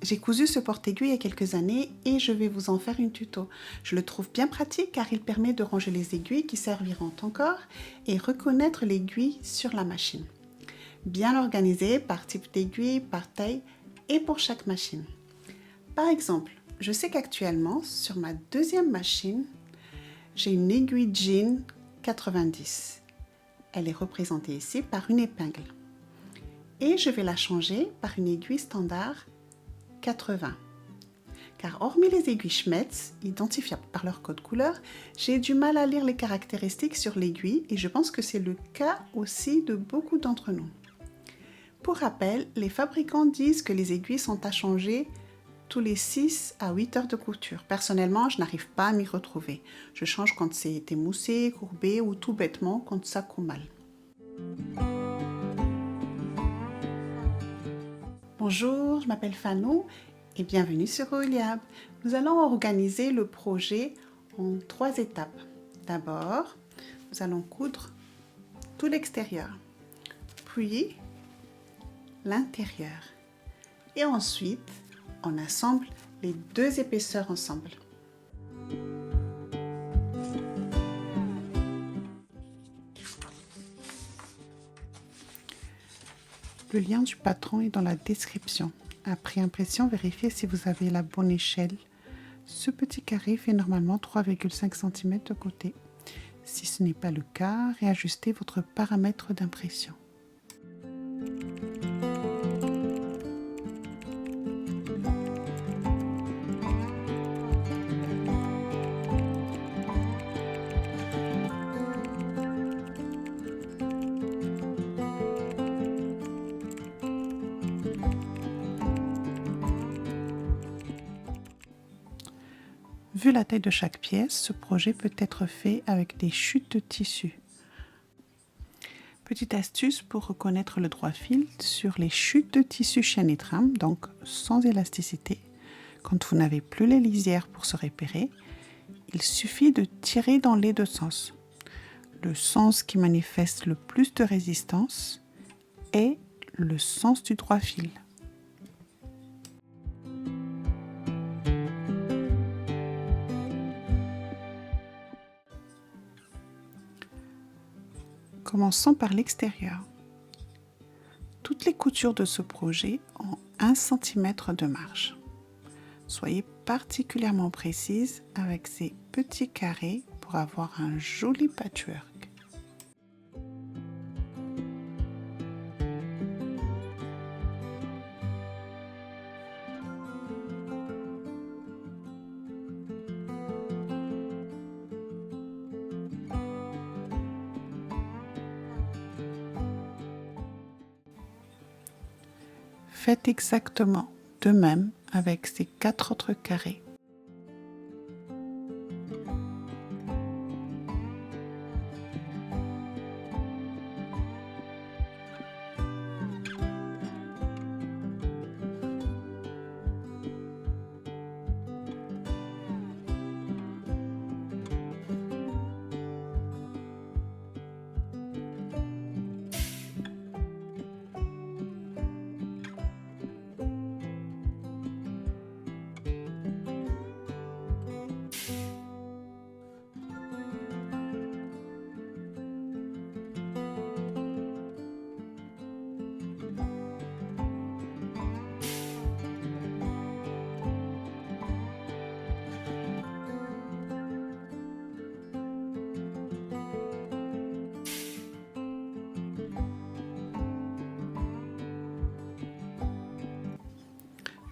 J'ai cousu ce porte-aiguille il y a quelques années et je vais vous en faire une tuto. Je le trouve bien pratique car il permet de ranger les aiguilles qui serviront encore et reconnaître l'aiguille sur la machine. Bien organisé par type d'aiguille, par taille et pour chaque machine. Par exemple, je sais qu'actuellement sur ma deuxième machine, j'ai une aiguille jean 90. Elle est représentée ici par une épingle. Et je vais la changer par une aiguille standard 80. Car hormis les aiguilles Schmetz, identifiables par leur code couleur, j'ai du mal à lire les caractéristiques sur l'aiguille et je pense que c'est le cas aussi de beaucoup d'entre nous. Pour rappel, les fabricants disent que les aiguilles sont à changer tous les 6 à 8 heures de couture. Personnellement, je n'arrive pas à m'y retrouver. Je change quand c'est émoussé, courbé ou tout bêtement quand ça coud mal. Bonjour, je m'appelle Fanou et bienvenue sur Oliab. Nous allons organiser le projet en 3 étapes. D'abord, nous allons coudre tout l'extérieur, puis l'intérieur. Et ensuite, on assemble les 2 épaisseurs ensemble. Le lien du patron est dans la description. Après impression, vérifiez si vous avez la bonne échelle. Ce petit carré fait normalement 3,5 cm de côté. Si ce n'est pas le cas, réajustez votre paramètre d'impression. Vu la taille de chaque pièce, ce projet peut être fait avec des chutes de tissu. Petite astuce pour reconnaître le droit fil sur les chutes de tissu chaîne et trame, donc sans élasticité. Quand vous n'avez plus les lisières pour se repérer, il suffit de tirer dans les 2 sens. Le sens qui manifeste le plus de résistance est le sens du droit fil. Commençons par l'extérieur. Toutes les coutures de ce projet ont 1 cm de marge. Soyez particulièrement précise avec ces petits carrés pour avoir un joli patchwork. Faites exactement de même avec ces 4 autres carrés.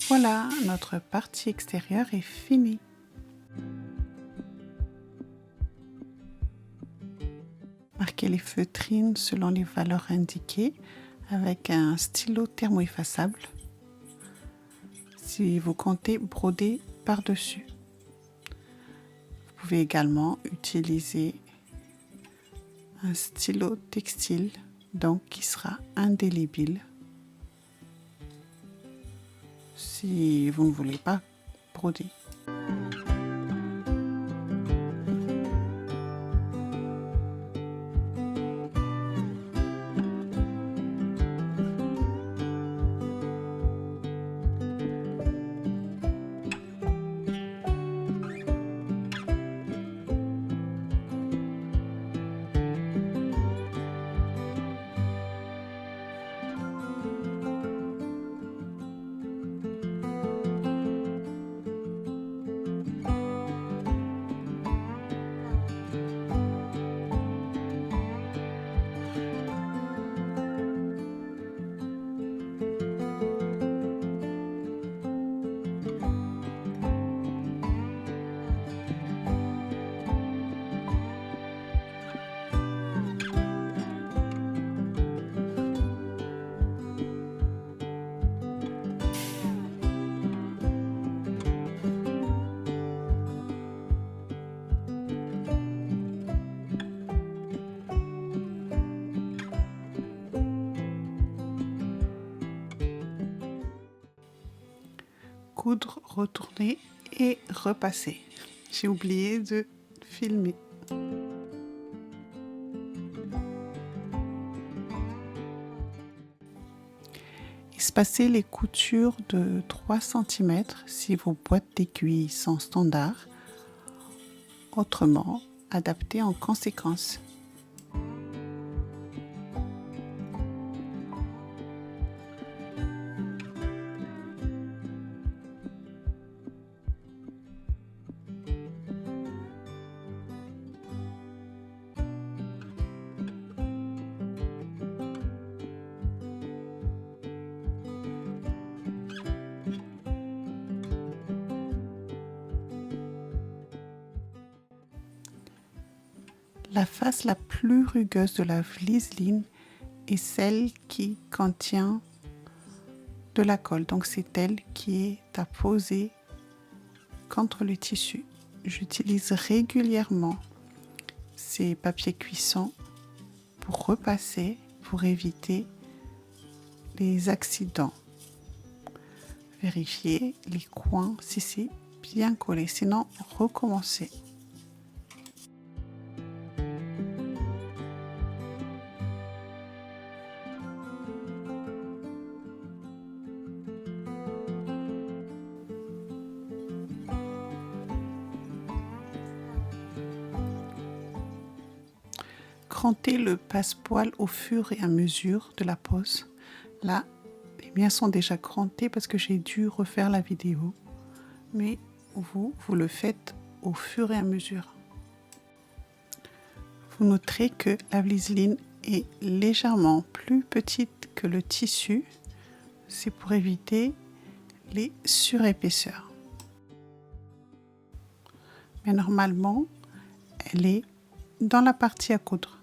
Voilà, notre partie extérieure est finie. Marquez les feutrines selon les valeurs indiquées avec un stylo thermo-effaçable si vous comptez broder par-dessus. Vous pouvez également utiliser un stylo textile donc qui sera indélébile si vous ne voulez pas broder. coudre, retourner et repasser. J'ai oublié de filmer. Espacez les coutures de 3 cm si vos boîtes d'aiguilles sont standards. Autrement, adaptez en conséquence. La face la plus rugueuse de la vliseline est celle qui contient de la colle. Donc c'est elle qui est à poser contre le tissu. J'utilise régulièrement ces papiers cuissons pour repasser, pour éviter les accidents. Vérifiez les coins si c'est bien collé, sinon recommencez. Crantez le passepoil au fur et à mesure de la pose. Là, les miens sont déjà crantés parce que j'ai dû refaire la vidéo. Mais vous le faites au fur et à mesure. Vous noterez que la vliseline est légèrement plus petite que le tissu. C'est pour éviter les surépaisseurs. Mais normalement, elle est dans la partie à coudre.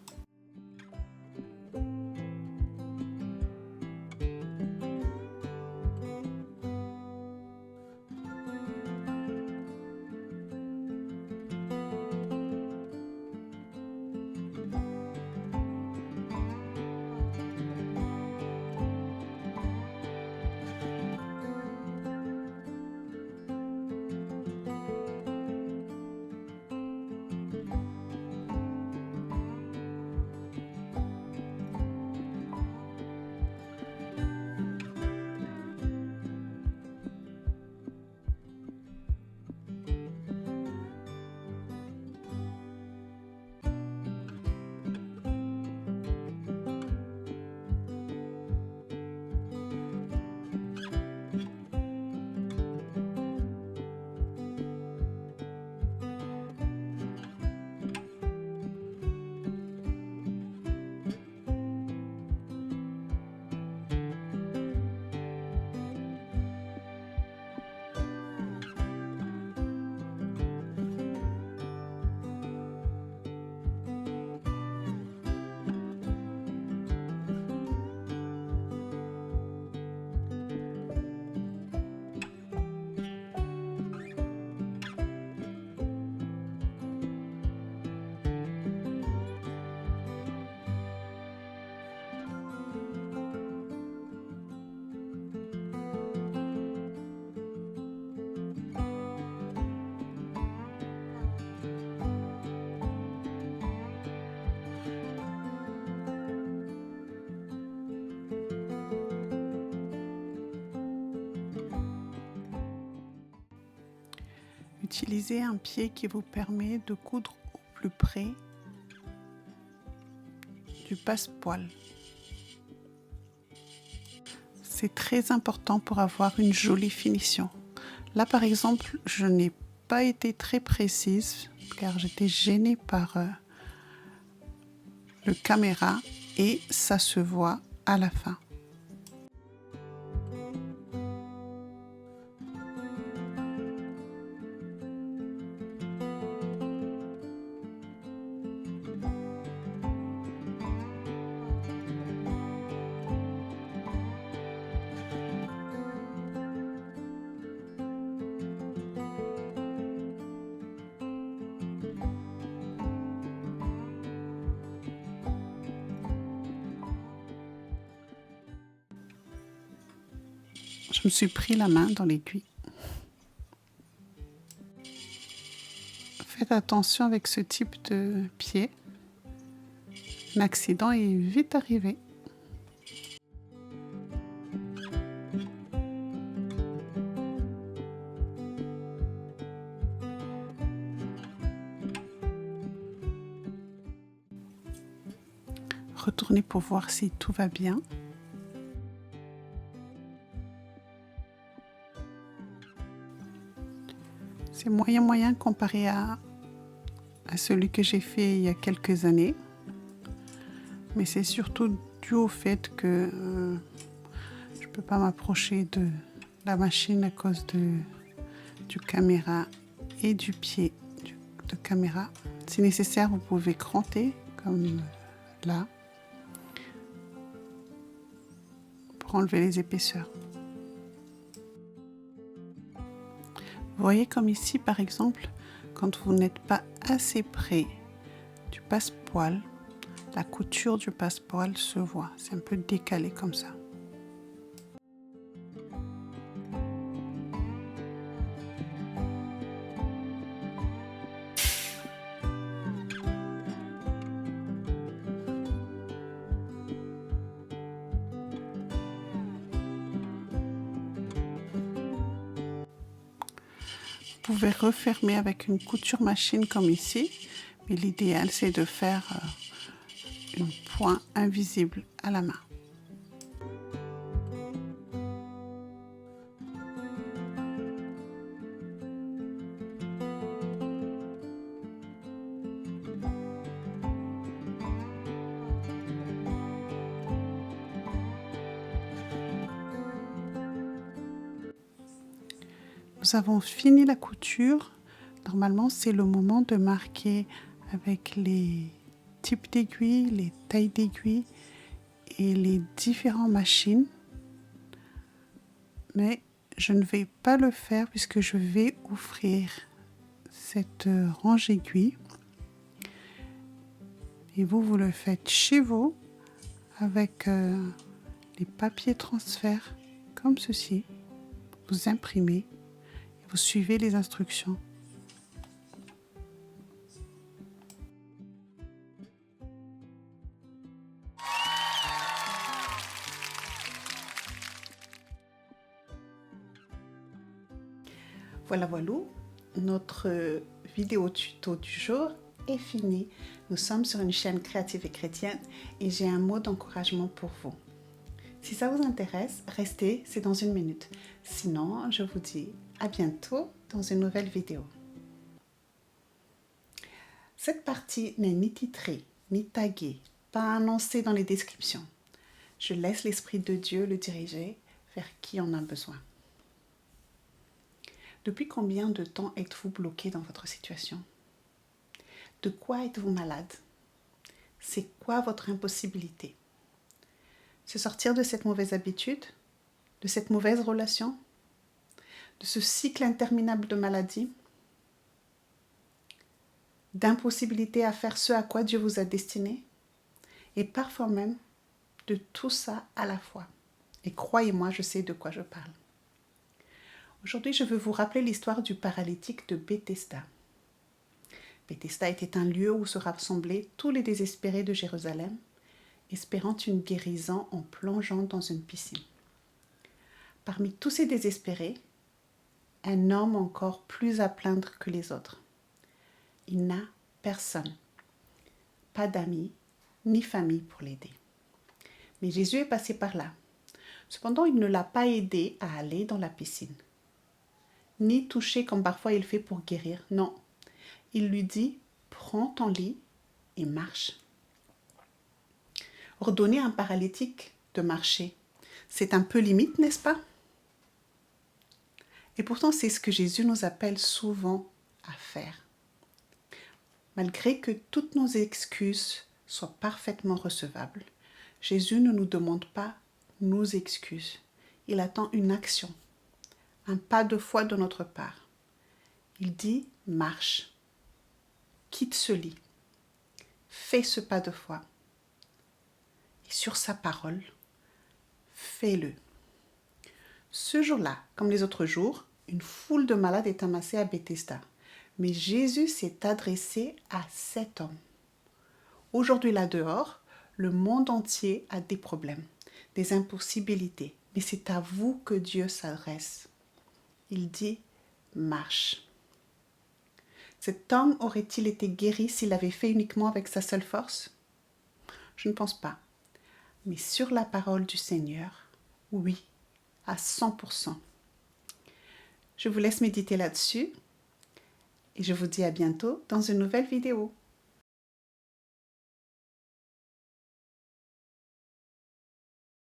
Utilisez un pied qui vous permet de coudre au plus près du passepoil. C'est très important pour avoir une jolie finition. Là par exemple, je n'ai pas été très précise car j'étais gênée par le caméra et ça se voit à la fin. Je me suis pris la main dans l'aiguille. Faites attention avec ce type de pied. Un accident est vite arrivé. Retournez pour voir si tout va bien. C'est moyen comparé à celui que j'ai fait il y a quelques années. Mais c'est surtout dû au fait que je ne peux pas m'approcher de la machine à cause du caméra et du pied de caméra. Si nécessaire, vous pouvez cranter comme là pour enlever les épaisseurs. Vous voyez comme ici par exemple, quand vous n'êtes pas assez près du passepoil, la couture du passepoil se voit, c'est un peu décalé comme ça. Vous pouvez refermer avec une couture machine comme ici, mais l'idéal c'est de faire un point invisible à la main. Nous avons fini la couture. Normalement, c'est le moment de marquer avec les types d'aiguilles, les tailles d'aiguilles et les différentes machines. Mais je ne vais pas le faire puisque je vais offrir cette range d'aiguilles. Et vous le faites chez vous avec les papiers transfert comme ceci. Vous imprimez. Vous suivez les instructions. Voilà, notre vidéo tuto du jour est finie. Nous sommes sur une chaîne créative et chrétienne et j'ai un mot d'encouragement pour vous. Si ça vous intéresse, restez, c'est dans 1 minute. Sinon, je vous dis à bientôt dans une nouvelle vidéo. Cette partie n'est ni titrée, ni taguée, pas annoncée dans les descriptions. Je laisse l'Esprit de Dieu le diriger vers qui en a besoin. Depuis combien de temps êtes-vous bloqué dans votre situation? De quoi êtes-vous malade? C'est quoi votre impossibilité? Se sortir de cette mauvaise habitude? De cette mauvaise relation? De ce cycle interminable de maladie? D'impossibilité à faire ce à quoi Dieu vous a destiné? Et parfois même de tout ça à la fois. Et croyez-moi, je sais de quoi je parle. Aujourd'hui, je veux vous rappeler l'histoire du paralytique de Bethesda. Bethesda était un lieu où se rassemblaient tous les désespérés de Jérusalem, espérant une guérison en plongeant dans une piscine. Parmi tous ces désespérés, un homme encore plus à plaindre que les autres. Il n'a personne, pas d'amis ni famille pour l'aider. Mais Jésus est passé par là. Cependant, il ne l'a pas aidé à aller dans la piscine, ni touché comme parfois il fait pour guérir. Non, il lui dit « Prends ton lit et marche ». Ordonner à un paralytique de marcher, c'est un peu limite, n'est-ce pas? Et pourtant, c'est ce que Jésus nous appelle souvent à faire. Malgré que toutes nos excuses soient parfaitement recevables, Jésus ne nous demande pas nos excuses. Il attend une action, un pas de foi de notre part. Il dit « marche ». Quitte ce lit, fais ce pas de foi. Et sur sa parole, fais-le. Ce jour-là, comme les autres jours, une foule de malades est amassée à Bethesda. mais Jésus s'est adressé à cet homme. Aujourd'hui là dehors, le monde entier a des problèmes, des impossibilités, mais c'est à vous que Dieu s'adresse. Il dit « marche ». Cet homme aurait-il été guéri s'il l'avait fait uniquement avec sa seule force? Je ne pense pas. Mais sur la parole du Seigneur, oui, à 100%. Je vous laisse méditer là-dessus et je vous dis à bientôt dans une nouvelle vidéo.